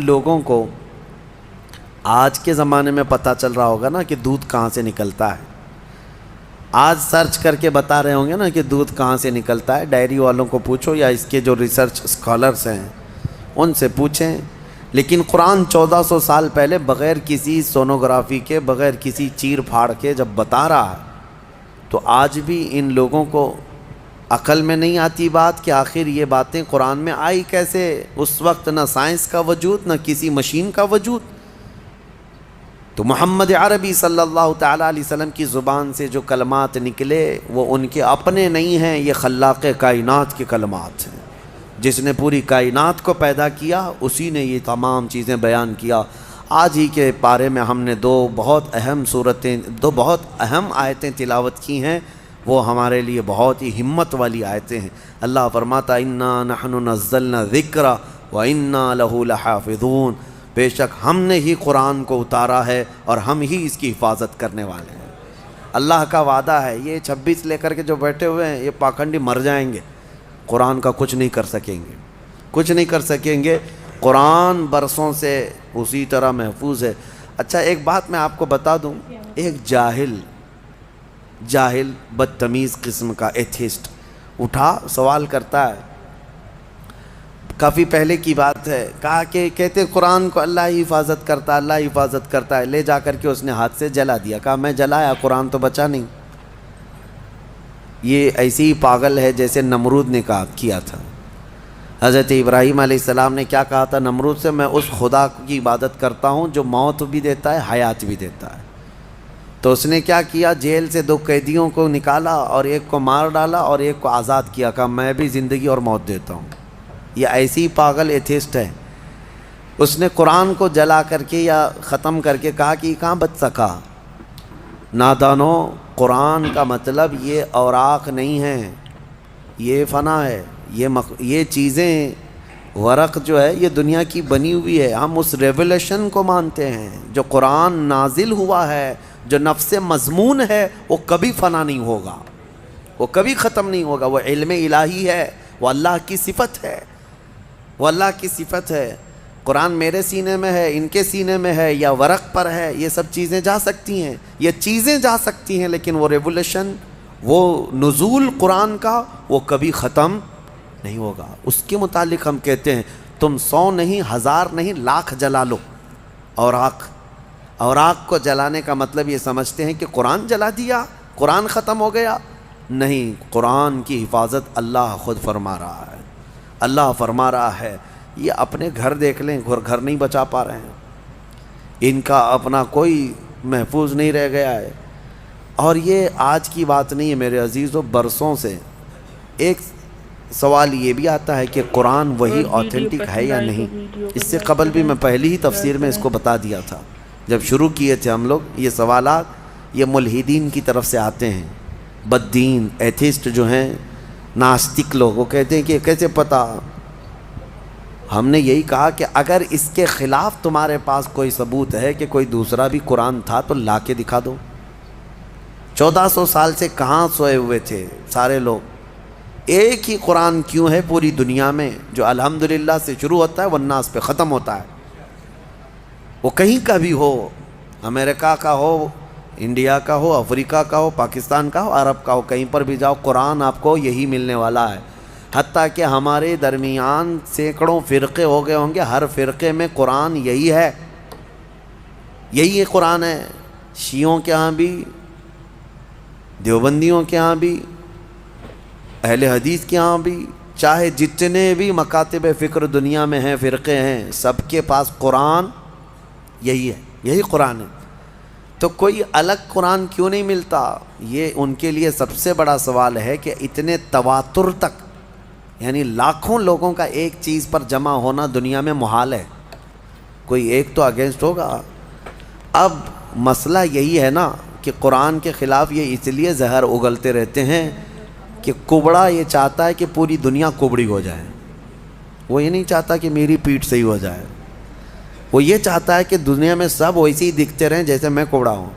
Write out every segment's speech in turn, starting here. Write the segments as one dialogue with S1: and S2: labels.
S1: لوگوں کو آج کے زمانے میں پتہ چل رہا ہوگا نا کہ دودھ کہاں سے نکلتا ہے. آج سرچ کر کے بتا رہے ہوں گے نا کہ دودھ کہاں سے نکلتا ہے. ڈائری والوں کو پوچھو یا اس کے جو ریسرچ اسکالرس ہیں ان سے پوچھیں. لیکن قرآن 1400 سال پہلے بغیر کسی سونوگرافی کے، بغیر کسی چیر پھاڑ کے جب بتا رہا ہے، تو آج بھی ان لوگوں کو عقل میں نہیں آتی بات کہ آخر یہ باتیں قرآن میں آئی کیسے. اس وقت نہ سائنس کا وجود، نہ کسی مشین کا وجود. تو محمد عربی صلی اللہ تعالیٰ علیہ وسلم کی زبان سے جو کلمات نکلے وہ ان کے اپنے نہیں ہیں، یہ خلاق کائنات کے کلمات ہیں. جس نے پوری کائنات کو پیدا کیا اسی نے یہ تمام چیزیں بیان کیا. آج ہی کے پارے میں ہم نے دو بہت اہم آیتیں تلاوت کی ہیں. وہ ہمارے لیے بہت ہی ہمت والی آیتیں ہیں. اللہ فرماتا انا نحن نزلنا الذکر وانا لہ لحافظون، بے شک ہم نے ہی قرآن کو اتارا ہے اور ہم ہی اس کی حفاظت کرنے والے ہیں. اللہ کا وعدہ ہے. یہ 26 لے کر کے جو بیٹھے ہوئے ہیں یہ پاکھنڈی مر جائیں گے، قرآن کا کچھ نہیں کر سکیں گے، کچھ نہیں کر سکیں گے. قرآن برسوں سے اسی طرح محفوظ ہے. اچھا ایک بات میں آپ کو بتا دوں، ایک جاہل بدتمیز قسم کا ایتھیسٹ اٹھا سوال کرتا ہے. کافی پہلے کی بات ہے. کہا کہ کہتے قرآن کو اللہ ہی حفاظت کرتا ہے، اللہ ہی حفاظت کرتا ہے. لے جا کر کے اس نے ہاتھ سے جلا دیا. کہا میں جلایا، قرآن تو بچا نہیں. یہ ایسے ہی پاگل ہے جیسے نمرود نے کیا تھا. حضرت ابراہیم علیہ السلام نے کیا کہا تھا نمرود سے؟ میں اس خدا کی عبادت کرتا ہوں جو موت بھی دیتا ہے، حیات بھی دیتا ہے. تو اس نے کیا کیا؟ جیل سے 2 قیدیوں کو نکالا اور ایک کو مار ڈالا اور ایک کو آزاد کیا. کہا میں بھی زندگی اور موت دیتا ہوں. یہ ایسی پاگل ایتھیسٹ ہے. اس نے قرآن کو جلا کر کے یا ختم کر کے کہا کہ یہ کہاں بچ سکا. نادانو، قرآن کا مطلب یہ اوراق نہیں ہے، یہ فنا ہے. یہ چیزیں، ورق جو ہے یہ دنیا کی بنی ہوئی ہے. ہم اس ریولیشن کو مانتے ہیں جو قرآن نازل ہوا ہے، جو نفس مضمون ہے، وہ کبھی فنا نہیں ہوگا، وہ کبھی ختم نہیں ہوگا. وہ علم الہی ہے، وہ اللہ کی صفت ہے، وہ اللہ کی صفت ہے. قرآن میرے سینے میں ہے، ان کے سینے میں ہے، یا ورق پر ہے، یہ سب چیزیں جا سکتی ہیں، یہ چیزیں جا سکتی ہیں، لیکن وہ ریولیشن، وہ نزول قرآن کا، وہ کبھی ختم نہیں ہوگا. اس کے متعلق ہم کہتے ہیں تم 100 نہیں، 1000 نہیں، 1,00,000 جلا لو. اوراق کو جلانے کا مطلب یہ سمجھتے ہیں کہ قرآن جلا دیا، قرآن ختم ہو گیا. نہیں، قرآن کی حفاظت اللہ خود فرما رہا ہے. اللہ فرما رہا ہے. یہ اپنے گھر دیکھ لیں، گھر نہیں بچا پا رہے ہیں. ان کا اپنا کوئی محفوظ نہیں رہ گیا ہے. اور یہ آج کی بات نہیں ہے میرے عزیزو، برسوں سے. ایک سوال یہ بھی آتا ہے کہ قرآن وہی آتھینٹک ہے یا نہیں. اس سے قبل بھی میں پہلی ہی تفسیر میں اس کو بتا دیا تھا جب شروع کیے تھے ہم لوگ. یہ سوالات یہ ملحدین کی طرف سے آتے ہیں. بددین ایتھیسٹ جو ہیں، ناستک لوگ، وہ کہتے ہیں کہ کیسے پتہ. ہم نے یہی کہا کہ اگر اس کے خلاف تمہارے پاس کوئی ثبوت ہے کہ کوئی دوسرا بھی قرآن تھا تو لا کے دکھا دو. 1400 سال سے کہاں سوئے ہوئے تھے سارے لوگ. ایک ہی قرآن کیوں ہے پوری دنیا میں جو الحمدللہ سے شروع ہوتا ہے والناس پہ ختم ہوتا ہے. وہ کہیں کا بھی ہو، امریکہ کا ہو، انڈیا کا ہو، افریقہ کا ہو، پاکستان کا ہو، عرب کا ہو، کہیں پر بھی جاؤ قرآن آپ کو یہی ملنے والا ہے. حتیٰ کہ ہمارے درمیان سینکڑوں فرقے ہو گئے ہوں گے، ہر فرقے میں قرآن یہی ہے، یہی قرآن ہے. شیعوں کے ہاں بھی، دیوبندیوں کے ہاں بھی، اہل حدیث کے ہاں بھی، چاہے جتنے بھی مکاتب فکر دنیا میں ہیں، فرقے ہیں، سب کے پاس قرآن یہی ہے، یہی قرآن ہے. تو کوئی الگ قرآن کیوں نہیں ملتا؟ یہ ان کے لیے سب سے بڑا سوال ہے کہ اتنے تواتر تک، یعنی لاکھوں لوگوں کا ایک چیز پر جمع ہونا دنیا میں محال ہے. کوئی ایک تو اگینسٹ ہوگا. اب مسئلہ یہی ہے نا کہ قرآن کے خلاف یہ اس لیے زہر اگلتے رہتے ہیں کہ کبڑا یہ چاہتا ہے کہ پوری دنیا کبڑی ہو جائے. وہ یہ نہیں چاہتا کہ میری پیٹھ صحیح ہو جائے. وہ یہ چاہتا ہے کہ دنیا میں سب ویسے ہی دکھتے رہیں جیسے میں کبڑا ہوں.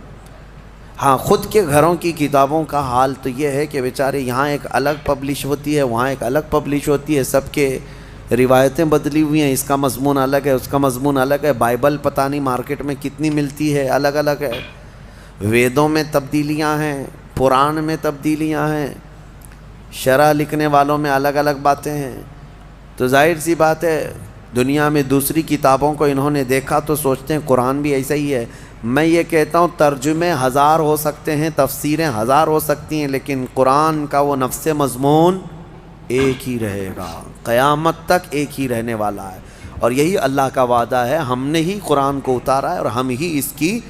S1: ہاں، خود کے گھروں کی کتابوں کا حال تو یہ ہے کہ بیچارے یہاں ایک الگ پبلش ہوتی ہے، وہاں ایک الگ پبلش ہوتی ہے، سب کے روایتیں بدلی ہوئی ہیں، اس کا مضمون الگ ہے، اس کا مضمون الگ ہے، بائبل پتہ نہیں مارکیٹ میں کتنی ملتی ہے، الگ الگ ہے، ویدوں میں تبدیلیاں ہیں، پران میں تبدیلیاں ہیں، شرح لکھنے والوں میں الگ الگ باتیں ہیں۔ تو ظاہر سی بات ہے دنیا میں دوسری کتابوں کو انہوں نے دیکھا تو سوچتے ہیں قرآن بھی ایسا ہی ہے۔ میں یہ کہتا ہوں ترجمے ہزار ہو سکتے ہیں، تفسیریں ہزار ہو سکتی ہیں، لیکن قرآن کا وہ نفس مضمون ایک ہی رہے گا، قیامت تک ایک ہی رہنے والا ہے۔ اور یہی اللہ کا وعدہ ہے، ہم نے ہی قرآن کو اتارا ہے اور ہم ہی اس کی